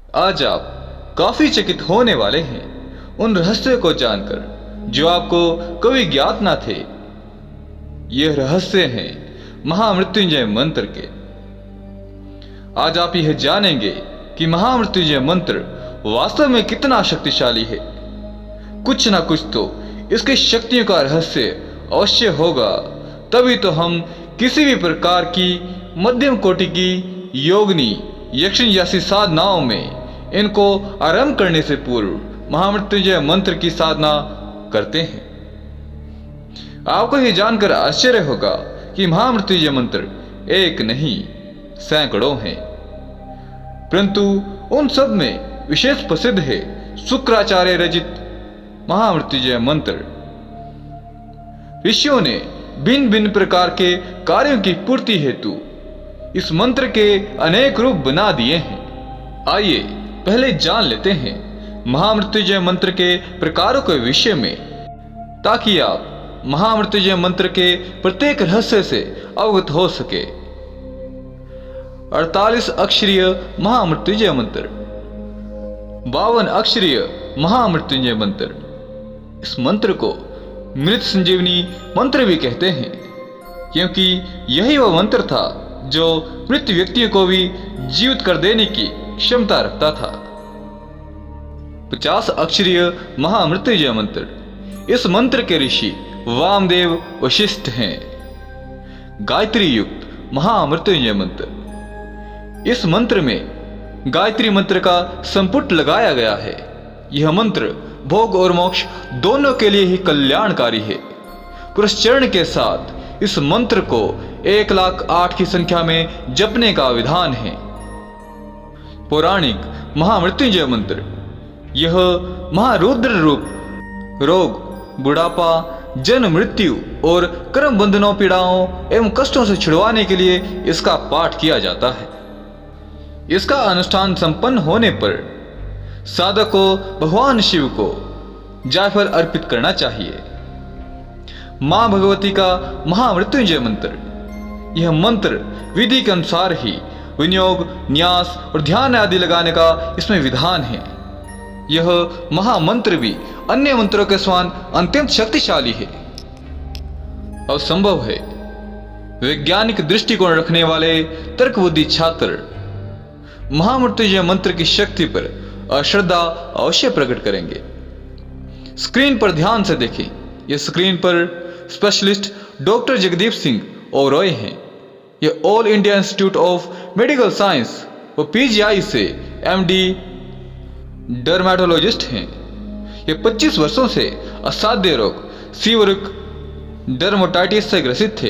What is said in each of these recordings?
आज आप काफी चकित होने वाले हैं उन रहस्यों को जानकर जो आपको कभी ज्ञात ना थे। यह रहस्य हैं महामृत्युंजय मंत्र के। आज आप यह जानेंगे कि महामृत्युंजय मंत्र वास्तव में कितना शक्तिशाली है। कुछ ना कुछ तो इसकी शक्तियों का रहस्य अवश्य होगा, तभी तो हम किसी भी प्रकार की मध्यम कोटि की योगिनी यक्षिणी जैसी साधनाओं में इनको आरंभ करने से पूर्व महामृत्युंजय मंत्र की साधना करते हैं। आपको यह जानकर आश्चर्य होगा कि महामृत्युंजय मंत्र एक नहीं सैकड़ों हैं, परंतु उन सब में विशेष प्रसिद्ध है शुक्राचार्य रचित महामृत्युंजय मंत्र। ऋषियों ने भिन्न भिन्न प्रकार के कार्यों की पूर्ति हेतु इस मंत्र के अनेक रूप बना दिए हैं। आइए पहले जान लेते हैं महामृत्युंजय मंत्र के प्रकारों के विषय में, ताकि आप महामृत्युंजय मंत्र के प्रत्येक रहस्य से अवगत हो सके। 48 अक्षरीय महामृत्युंजय मंत्र, 52 अक्षरीय महामृत्युंजय मंत्र। इस मंत्र को मृत संजीवनी मंत्र भी कहते हैं, क्योंकि यही वह मंत्र था जो मृत व्यक्तियों को भी जीवित कर देने की क्षमता रखता था। 50 अक्षरीय महामृत्युंजय मंत्र। इस मंत्र के ऋषि वामदेव वशिष्ठ हैं। गायत्री युक्त महामृत्युंजय मंत्र। इस मंत्र में गायत्री मंत्र का संपुट लगाया गया है। यह मंत्र भोग और मोक्ष दोनों के लिए ही कल्याणकारी है। पुरस्चरण के साथ इस मंत्र को 1,08,000 की संख्या में जपने का विधान है। पौराणिक महामृत्युंजय मंत्र। यह महारुद्र रूप रोग, बुढ़ापा, जन्म मृत्यु और कर्म बंधनों, पीड़ाओं एवं कष्टों से छुड़वाने के लिए इसका पाठ किया जाता है। इसका अनुष्ठान संपन्न होने पर साधक को भगवान शिव को जायफल अर्पित करना चाहिए। मां भगवती का महामृत्युंजय मंत्र। यह मंत्र विधि के अनुसार ही विनियोग, न्यास और ध्यान आदि लगाने का इसमें विधान है। यह महामंत्र भी अन्य मंत्रों के समान अत्यंत शक्तिशाली है और संभव है। वैज्ञानिक दृष्टिकोण रखने वाले तर्कबुद्धि छात्र महामृत्युंजय मंत्र की शक्ति पर अश्रद्धा अवश्य प्रकट करेंगे। स्क्रीन पर ध्यान से देखें। यह स्क्रीन पर स्पेशलिस्ट डॉक्टर जगदीप सिंह ओबरॉय हैं। यह all India institute of medical science व पीजीआई से एमडी डर्मेटोलॉजिस्ट हैं। ये 25 वर्षों से असाध्य रोग सीवरिक डर्मेटाइटिस से ग्रसित थे।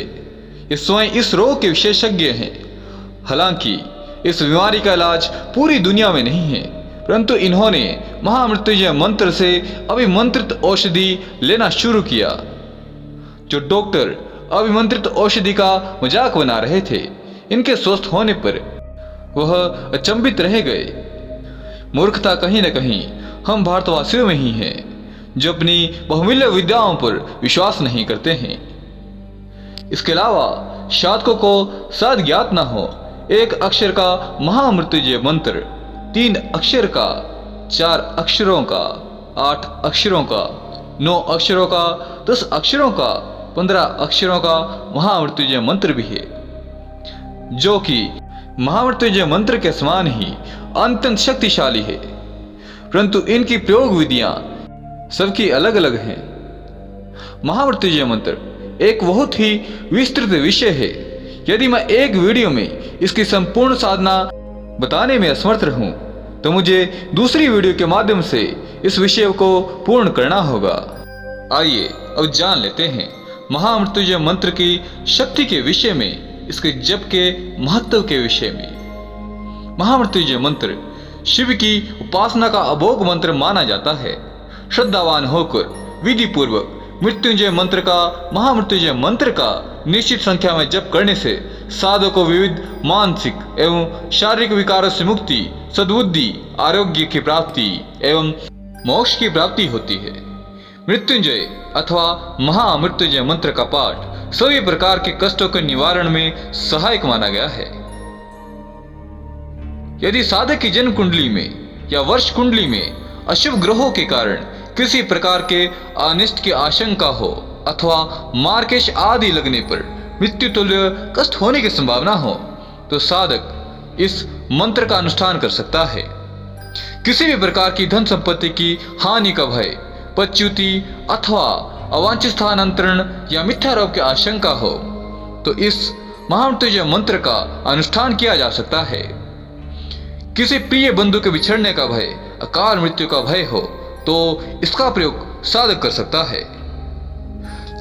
ये स्वयं इस रोग के विशेषज्ञ हैं। हालांकि इस बीमारी का इलाज पूरी दुनिया में नहीं है, परंतु इन्होंने महामृत्युंजय मंत्र से अभिमंत्रित औषधि लेना शुरू किया। जो डॉक्टर अभिमंत्रित औषधि का मजाक बना रहे थे, इनके स्वस्थ होने पर वह अचंभित रह गए। मूर्खता कहीं न कहीं हम भारतवासियों में ही है, जो अपनी बहुमूल्य विद्याओं पर विश्वास नहीं करते हैं। इसके अलावा साधकों को शायद ज्ञात न हो, 1 अक्षर का महामृत्युंजय मंत्र, 3 अक्षर का, 4 अक्षरों का, 8 अक्षरों का, 9 अक्षरों का, 10 अक्षरों का, 15 अक्षरों का महामृत्युंजय मंत्र भी है, जो कि महामृत्युंजय मंत्र के समान ही अत्यंत शक्तिशाली है। परंतु इनकी प्रयोग विधियां सबकी अलग अलग हैं। महामृत्युंजय मंत्र एक बहुत ही विस्तृत विषय है। यदि मैं एक वीडियो में इसकी संपूर्ण साधना बताने में असमर्थ रहूं, तो मुझे दूसरी वीडियो के माध्यम से इस विषय को पूर्ण करना होगा। आइए अब जान लेते हैं महामृत्युंजय मंत्र की शक्ति के विषय में, इसके जप के महत्व के विषय में। महामृत्युंजय मंत्र शिव की उपासना का अभोग मंत्र माना जाता है। श्रद्धावान होकर विधि पूर्वक मृत्युंजय मंत्र का, महामृत्युंजय मंत्र का निश्चित संख्या में जप करने से साधक को विविध मानसिक एवं शारीरिक विकारों से मुक्ति, सद्बुद्धि, आरोग्य की प्राप्ति एवं मोक्ष की प्राप्ति होती है। मृत्युंजय अथवा महामृत्युंजय मंत्र का पाठ सभी प्रकार के कष्टों के निवारण में सहायक माना गया है। यदि साधक की जन्म कुंडली में या वर्ष कुंडली में अशुभ ग्रहों के कारण किसी प्रकार के अनिष्ट की आशंका हो अथवा मार्केश आदि लगने पर मृत्यु तुल्य कष्ट होने की संभावना हो तो साधक इस मंत्र का अनुष्ठान कर सकता है। किसी भी प्रकार की धन संपत्ति की हानि का भय, पदच्युति अथवा अवांछित स्थानांतरण या मिथ्यारोप की आशंका हो तो इस महामृत्युंजय मंत्र का अनुष्ठान किया जा सकता है। किसी प्रिय बंधु के बिछड़ने का भय, अकाल मृत्यु का भय हो तो इसका प्रयोग साधक कर सकता है।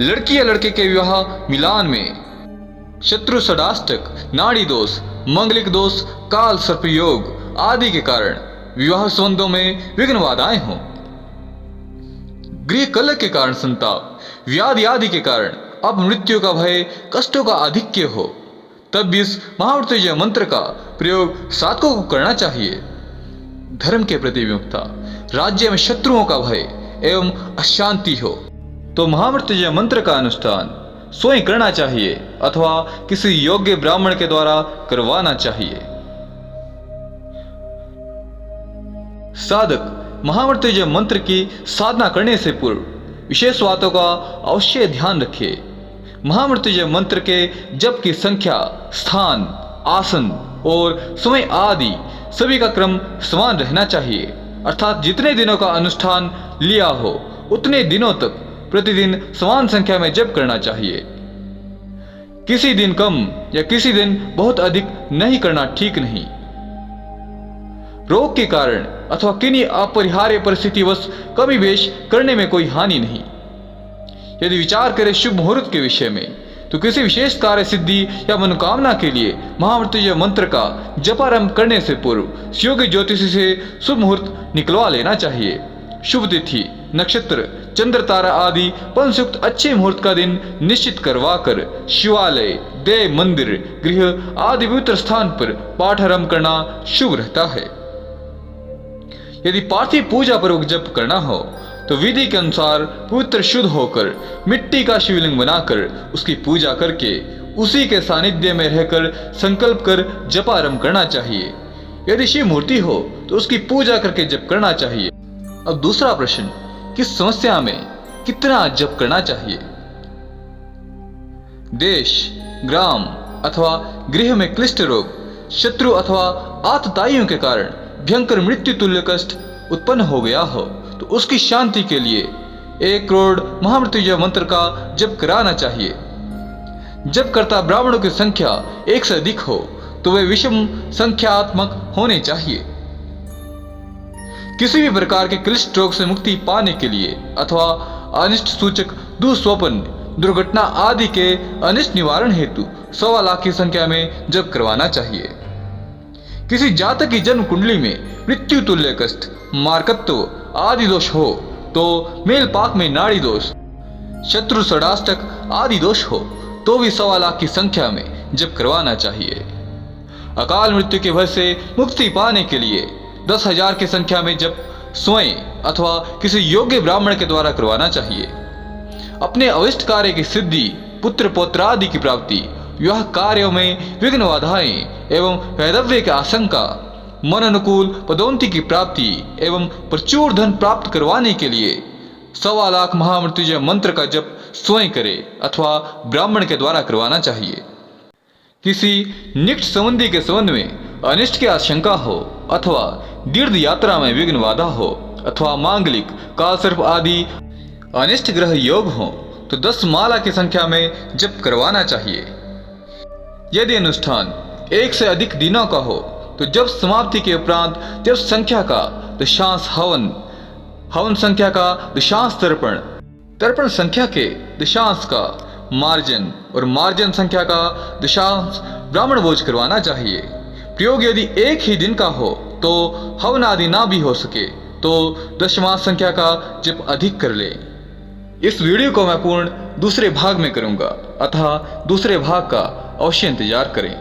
लड़की या लड़के के विवाह मिलान में शत्रु षडाष्टक, नाड़ी दोष, मंगलिक दोष, काल सर्प योग आदि के कारण विवाह संबंधों में विघ्न बाधाएं हों, गृह कलह के कारण संताप, व्याधि आदि के कारण अब मृत्यु का भय, कष्टों का आधिक्य हो, तब इस महामृत्युंजय मंत्र का प्रयोग साधकों को करना चाहिए। धर्म के प्रति विमुखता, राज्य में शत्रुओं का भय एवं अशांति हो तो महामृत्युंजय मंत्र का अनुष्ठान स्वयं करना चाहिए अथवा किसी योग्य ब्राह्मण के द्वारा करवाना चाहिए। साधक महामृत्युंजय मंत्र की साधना करने से पूर्व विशेष बातों का अवश्य ध्यान रखे। महामृत्युंजय मंत्र के जप की संख्या, स्थान, आसन और समय आदि सभी का क्रम समान रहना चाहिए, अर्थात जितने दिनों का अनुष्ठान लिया हो उतने दिनों तक प्रतिदिन समान संख्या में जप करना चाहिए। किसी दिन कम या किसी दिन बहुत अधिक नहीं करना ठीक नहीं। रोग के कारण अथवा किन्हीं अपरिहार्य परिस्थितिवश कभी बेश करने में कोई हानि नहीं। यदि विचार करें शुभ मुहूर्त के विषय में तो किसी विशेष कार्य सिद्धि या मनोकामना के लिए महामृत्युंजय मंत्र का जपारंभ करने से पूर्व योग्य ज्योतिषी से शुभ मुहूर्त निकलवा लेना चाहिए। शुभ तिथि, नक्षत्र, चंद्र तारा आदि पंचयुक्त अच्छे मुहूर्त का दिन निश्चित करवा कर शिवालय, देव मंदिर, गृह आदि पवित्र स्थान पर पाठ आरंभ करना शुभ रहता है। यदि पार्थिव पूजा पूर्वक जप करना हो तो विधि के अनुसार पवित्र शुद्ध होकर मिट्टी का शिवलिंग बनाकर उसकी पूजा करके उसी के सानिध्य में रहकर संकल्प कर जप आरंभ करना चाहिए। यदि शिव मूर्ति हो तो उसकी पूजा करके जप करना चाहिए। अब दूसरा प्रश्न, किस समस्या में कितना जप करना चाहिए? देश, ग्राम अथवा गृह में क्लिष्ट रोग, शत्रु अथवा आतताइयों के कारण भयंकर मृत्यु तुल्य कष्ट उत्पन्न हो गया हो तो उसकी शांति के लिए 1 करोड़ महामृत्युंजय मंत्र का जप कराना चाहिए। जप करता ब्राह्मणों की संख्या 1 से अधिक हो तो वे विषम संख्यात्मक होने चाहिए। किसी भी प्रकार के क्लिष्ट रोग से मुक्ति पाने के लिए अथवा अनिष्ट सूचक दुस्वप्न, दुर्घटना आदि के अनिष्ट निवारण हेतु 1.25 लाख की संख्या में जप करवाना चाहिए। किसी जातक की जन्म कुंडली में मृत्यु तुल्य कष्ट, मार्कत्व आदि दोष हो तो मेल पाक में नाड़ी दोष, शत्रु षडाष्टक आदि दोष हो तो भी 1.25 लाख की संख्या में जप करवाना चाहिए। अकाल मृत्यु के भय से मुक्ति पाने के लिए 10,000 की संख्या में जप स्वयं अथवा किसी योग्य ब्राह्मण के द्वारा करवाना चाहिए। अपने अविष्ट कार्य की सिद्धि, पुत्र पौत्र आदि की प्राप्ति, विवाह कार्यों में विघ्न बाधाएं एवं वैधव्य की आशंका, मन अनुकूल पदोन्नति की प्राप्ति एवं प्रचुर धन प्राप्त करवाने के लिए 1.25 लाख महामृत्युंजय मंत्र का जप स्वयं करे अथवा ब्राह्मण के द्वारा करवाना चाहिए। किसी निकट संबंधी के संबंध में अनिष्ट की आशंका हो अथवा दीर्घ यात्रा में विघ्न बाधा हो अथवा मांगलिक, कालसर्प आदि अनिष्ट ग्रह योग हो तो 10 माला की संख्या में जप करवाना चाहिए। यदि अनुष्ठान 1 से अधिक दिनों का हो तो जब समाप्ति के उपरांत जब संख्या का दशांश हवन, हवन संख्या का दशांश तर्पण, तर्पण संख्या के दशांश का मार्जन और मार्जन संख्या का दशांश ब्राह्मण भोज करवाना चाहिए। प्रयोग यदि 1 ही दिन का हो तो हवन आदि ना भी हो सके तो दशमांश संख्या का जप अधिक कर ले। इस वीडियो को मैं पूर्ण दूसरे भाग में करूंगा, अतः दूसरे भाग का अवश्य इंतजार करें।